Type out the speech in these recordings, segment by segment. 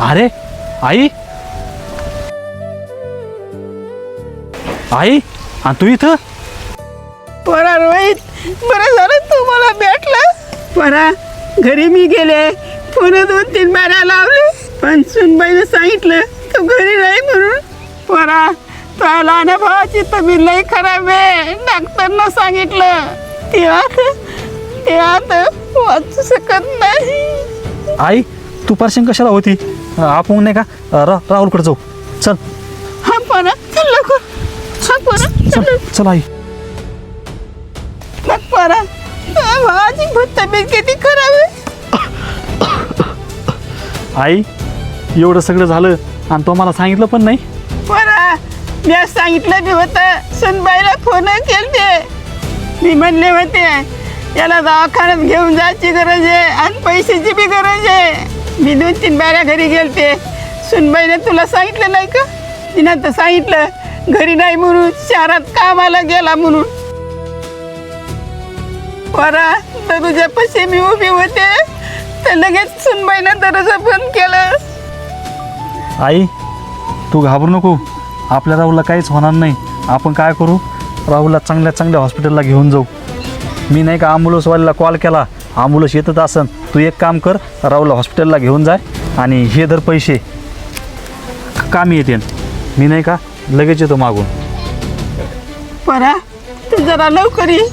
अरे आई आई आणि तू इथं परा रोहित, बरं झालं तू मला भेटला. परा घरी मी गेले, फोन 2-3 बारा लावले, पण सुनबाईनं सांगितलं तू घरी नाही म्हणून. परा तुझ्या लहान भावाची तब्येत लई खराब आहे, डॉक्टरनं सांगितलं. ते आता वाचू शकत नाही. आई तू पारशिंग कशाला होती? आपण नाही का राहुलकडे जाऊ. चल हा परा चल लवकर. हा परा चल चल आई. बघ परा तुझ्या भावाची तब्येत किती खराब आहे. आई एवढं सगळं झालं आणि तो मला सांगितलं पण नाही. परा मी सांगितलं बी होतं, सुनबाईला फोन केलते. मी म्हणले होते याला दवाखान्यात घेऊन जायची गरज आहे आणि पैशाची बी गरज आहे. मी 2-3 बाऱ्या घरी गेलते. सुनबाईने तुला सांगितलं नाही का? तिनं तर सांगितलं घरी नाही म्हणून, शहरात कामाला गेला म्हणून. परा दरवाजा पैसे मी उभी होते तर लगेच सुनबाईनं दरवाजा बंद केलं. आई तू घाबरू नको, आपल्या राहुलला काहीच होणार नाही. आपण काय करू, राहुलला चांगल्या हॉस्पिटलला घेऊन जाऊ. मी नाही का ॲम्ब्युलन्सवाल्याला कॉल केला, ॲम्ब्युलन्स येतच असन. तू एक काम कर, राहुलला हॉस्पिटलला घेऊन जाय आणि हे धर पैसे, कामी येते. मी नाही का लगेच येतो मागून. परा तू जरा लवकर ये.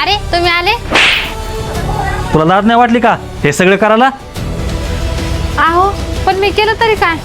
अरे तुम्ही आले? तुला लाज नाही वाटली का हे सगळं करायला? आहो पण मी केलं तरी काय?